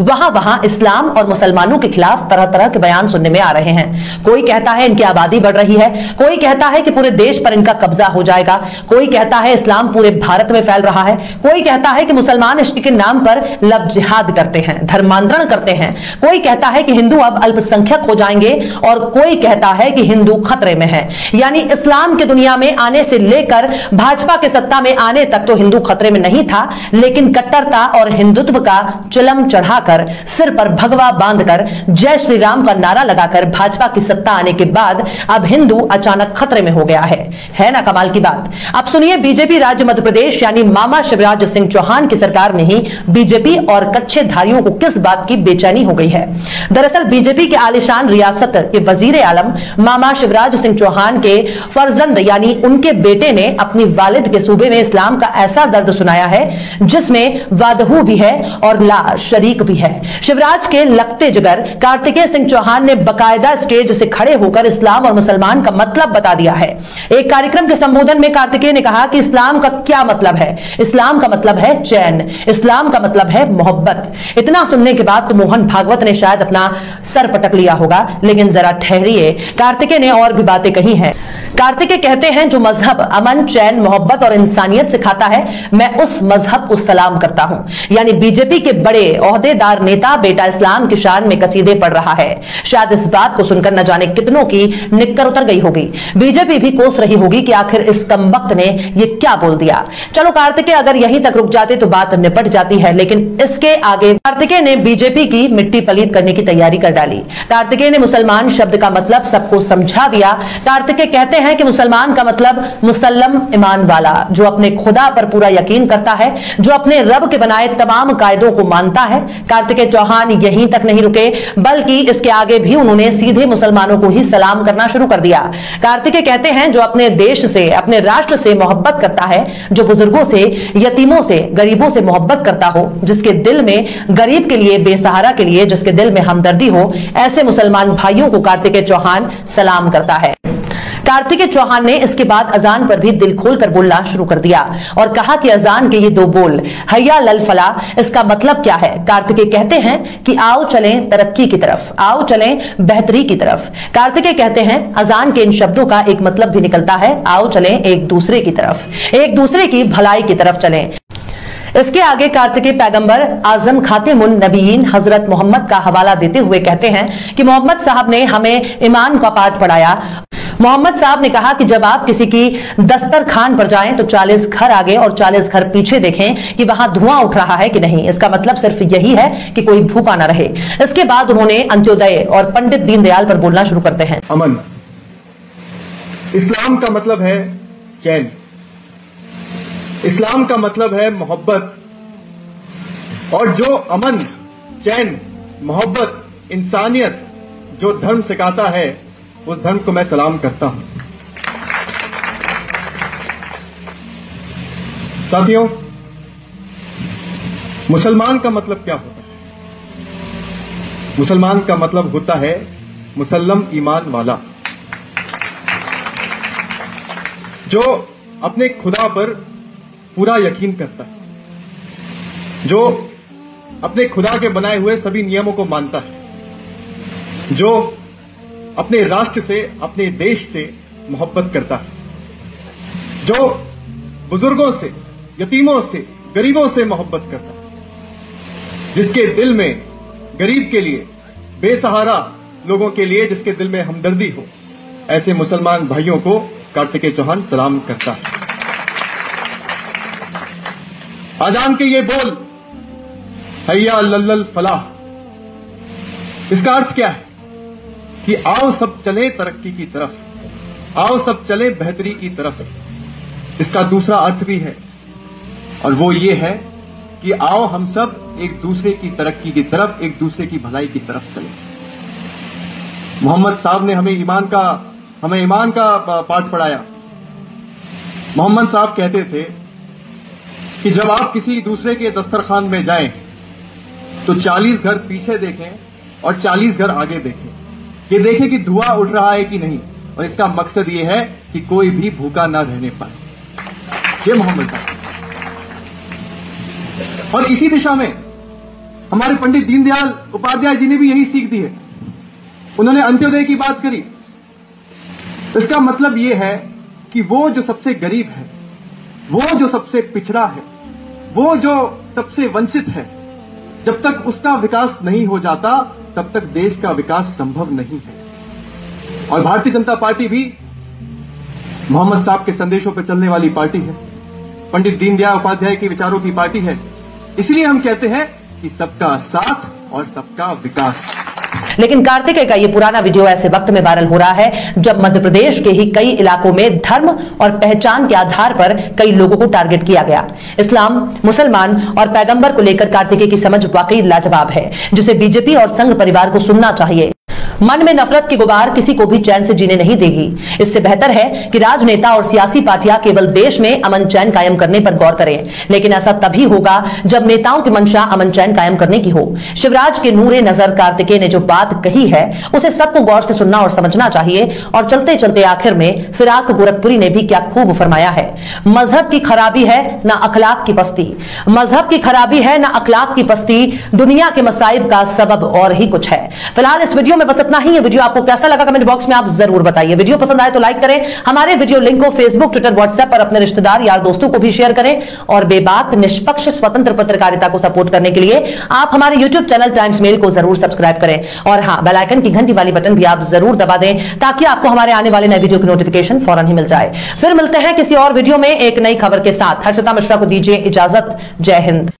वहां वहां इस्लाम और मुसलमानों के खिलाफ तरह तरह के बयान सुनने में आ रहे हैं। कोई कहता है इनकी आबादी बढ़ रही है, कोई कहता है कि पूरे देश पर इनका कब्जा हो जाएगा, कोई कहता है इस्लाम पूरे भारत में फैल रहा है, कोई कहता है कि मुसलमान इश्क के नाम पर लव जिहाद करते हैं, धर्मांतरण करते हैं, कोई कहता है कि हिंदू अब अल्पसंख्यक हो जाएंगे और कोई कहता है कि हिंदू खतरे में है। यानी इस्लाम की दुनिया में आने से लेकर भाजपा के सत्ता में आने तक तो हिंदू खतरे में नहीं था, लेकिन कट्टरता और हिंदुत्व का चिलम चढ़ाकर सिर पर भगवा बांधकर जय श्री राम का नारा लगाकर भाजपा की सत्ता आने के बाद अब हिंदू अचानक खतरे में हो गया है ना कमाल की बात। अब सुनिए, बीजेपी राज्य मध्य प्रदेश यानी मामा शिवराज सिंह चौहान की सरकार में ही बीजेपी और कच्छेधारियों को किस बात की बेचैनी हो गई है। दरअसल बीजेपी के आलिशान रियासत के वजीर आलम मामा शिवराज सिंह चौहान के फर्जंद यानी उनके बेटे ने अपनी वालिद के सूबे में इस्लाम का ऐसा दर्द सुनाया है जिसमें वादहू भी है और ला शरीक भी है। शिवराज के लगते जिगर कार्तिकेय सिंह चौहान ने बकायदा स्टेज से खड़े होकर इस्लाम और मुसलमान का मतलब बता दिया है। एक कार्यक्रम के संबोधन में कार्तिकेय ने कहा कि इस्लाम का क्या मतलब है। इस्लाम का मतलब है चैन, इस्लाम का मतलब है मोहब्बत। इतना सुनने के बाद तो मोहन भागवत ने शायद अपना सर पटक लिया होगा, लेकिन जरा ठहरिए, कार्तिकेय ने और भी बातें कही हैं। कार्तिकेय कहते हैं जो मजहब अमन, चैन, मोहब्बत और इंसानियत सिखाता है, मैं उस मजहब को सलाम करता हूं। यानी बीजेपी के बड़े ओहदेदार नेता बेटा इस्लाम की शान में कसीदे पढ़ रहा है। शायद इस बात को सुनकर न जाने कितनों की निक्कर उतर गई होगी। बीजेपी भी कोस रही होगी कि आखिर इस कमबख्त ने ये क्या बोल दिया। चलो कार्तिकेय अगर यहीं तक रुक जाते तो बात निपट जाती है, लेकिन इसके आगे कार्तिकेय ने बीजेपी की मिट्टी पलीत करने की तैयारी कर डाली। कार्तिकेय ने मुसलमान शब्द का मतलब सबको समझा दिया। कार्तिकेय कहते हैं कि मुसलमान का मतलब मुसल्लम ईमान वाला, जो अपने खुदा पर पूरा यकीन करता है, जो अपने रब के बनाए तमाम कायदों को मानता है। कार्तिकेय चौहान यहीं तक नहीं रुके, बल्कि इसके आगे भी उन्होंने सीधे मुसलमानों को ही सलाम करना शुरू कर दिया। कार्तिकेय कहते हैं जो अपने देश से, अपने राष्ट्र से मोहब्बत करता है, जो बुजुर्गों से, यतीमों से, गरीबों से मोहब्बत करता हो, जिसके दिल में गरीब के लिए, बेसहारा के लिए, जिसके दिल में हमदर्दी हो, ऐसे मुसलमान भाइयों को कार्तिकेय चौहान सलाम करता है। कार्तिकेय चौहान ने इसके बाद अजान पर भी दिल खोलकर बोलना शुरू कर दिया और कहा कि अजान के ये दो बोल हैया लल फला, इसका मतलब क्या है। कार्तिकेय कहते हैं कि आओ चलें तरक्की की तरफ, आओ चलें बेहतरी की तरफ। कार्तिकेय कहते हैं अजान के इन शब्दों का एक मतलब भी निकलता है, आओ चलें एक दूसरे की तरफ, एक दूसरे की भलाई की तरफ चलें। इसके आगे कार्तिकेय पैगंबर आजम खातिमुन नबीयीन हजरत मोहम्मद का हवाला देते हुए कहते हैं कि मोहम्मद साहब ने हमें ईमान का पाठ पढ़ाया। मोहम्मद साहब ने कहा कि जब आप किसी की दस्तरखान पर जाएं तो 40 घर आगे और 40 घर पीछे देखें कि वहां धुआं उठ रहा है कि नहीं। इसका मतलब सिर्फ यही है कि कोई भूखा ना रहे। इसके बाद उन्होंने अंत्योदय और पंडित दीनदयाल पर बोलना शुरू करते हैं। अमन, इस्लाम का मतलब है चैन, इस्लाम का मतलब है मोहब्बत, और जो अमन, चैन, मोहब्बत, इंसानियत जो धर्म सिखाता है, उस धर्म को मैं सलाम करता हूं। साथियों, मुसलमान का मतलब क्या होता है? मुसलमान का मतलब होता है मुसल्लम ईमान वाला, जो अपने खुदा पर पूरा यकीन करता है, जो अपने खुदा के बनाए हुए सभी नियमों को मानता है, जो अपने राष्ट्र से, अपने देश से मोहब्बत करता है, जो बुजुर्गों से, यतीमों से, गरीबों से मोहब्बत करता है, जिसके दिल में गरीब के लिए, बेसहारा लोगों के लिए जिसके दिल में हमदर्दी हो, ऐसे मुसलमान भाइयों को कार्तिकेय चौहान सलाम करता है। अजान के ये बोल हैया लल्लल फलाह, इसका अर्थ क्या है कि आओ सब चले तरक्की की तरफ, आओ सब चले बेहतरी की तरफ। इसका दूसरा अर्थ भी है, और वो ये है कि आओ हम सब एक दूसरे की तरक्की की तरफ, एक दूसरे की भलाई की तरफ चले। मोहम्मद साहब ने हमें ईमान का पाठ पढ़ाया। मोहम्मद साहब कहते थे कि जब आप किसी दूसरे के दस्तरखान में जाएं तो 40 घर पीछे देखें और 40 घर आगे देखें, ये देखें कि धुआं उठ रहा है कि नहीं, और इसका मकसद ये है कि कोई भी भूखा ना रहने पाए। ये मोहम्मद साहब। और इसी दिशा में हमारे पंडित दीनदयाल उपाध्याय जी ने भी यही सीख दी है। उन्होंने अंत्योदय की बात करी। इसका मतलब यह है कि वो जो सबसे गरीब है, वो जो सबसे पिछड़ा है, वो जो सबसे वंचित है, जब तक उसका विकास नहीं हो जाता तब तक देश का विकास संभव नहीं है। और भारतीय जनता पार्टी भी मोहम्मद साहब के संदेशों पर चलने वाली पार्टी है, पंडित दीनदयाल उपाध्याय के विचारों की पार्टी है। इसलिए हम कहते हैं कि सबका साथ और सबका विकास। लेकिन कार्तिकेय का ये पुराना वीडियो ऐसे वक्त में वायरल हो रहा है जब मध्य प्रदेश के ही कई इलाकों में धर्म और पहचान के आधार पर कई लोगों को टारगेट किया गया। इस्लाम, मुसलमान और पैगंबर को लेकर कार्तिकेय की समझ वाकई लाजवाब है, जिसे बीजेपी और संघ परिवार को सुनना चाहिए। मन में नफरत की गुबार किसी को भी चैन से जीने नहीं देगी। इससे बेहतर है कि राजनेता और सियासी पार्टियां केवल देश में अमन चैन कायम करने पर गौर करें, लेकिन ऐसा तभी होगा जब नेताओं की मंशा अमन चैन कायम करने की हो। शिवराज के नूरे नजर कार्तिकेय ने जो बात कही है उसे सबको गौर से सुनना और समझना चाहिए। और चलते चलते आखिर में फिराक गोरखपुरी ने भी क्या खूब फरमाया है, मजहब की खराबी है ना अखलाक की पस्ती, मजहब की खराबी है ना अखलाक की पस्ती, दुनिया के मसाइब का सबब और ही कुछ है। फिलहाल इस वीडियो में बस इतना ही है। वीडियो आपको कैसा लगा कमेंट बॉक्स में आप जरूर बताइए। वीडियो पसंद आए तो लाइक करें। हमारे वीडियो लिंक को फेसबुक, ट्विटर, व्हाट्सएप पर अपने रिश्तेदार, यार, दोस्तों को भी शेयर करें। और बेबाक, निष्पक्ष, स्वतंत्र पत्रकारिता को सपोर्ट करने के लिए आप हमारे यूट्यूब चैनल टाइम्स मेल को जरूर सब्सक्राइब करें। और हाँ, बेल आइकन की घंटी वाली बटन भी आप जरूर दबा दें ताकि आपको हमारे आने वाले नए वीडियो की नोटिफिकेशन फौरन ही मिल जाए। फिर मिलते हैं किसी और वीडियो में एक नई खबर के साथ। हर्षिता मिश्रा को दीजिए इजाजत। जय हिंद।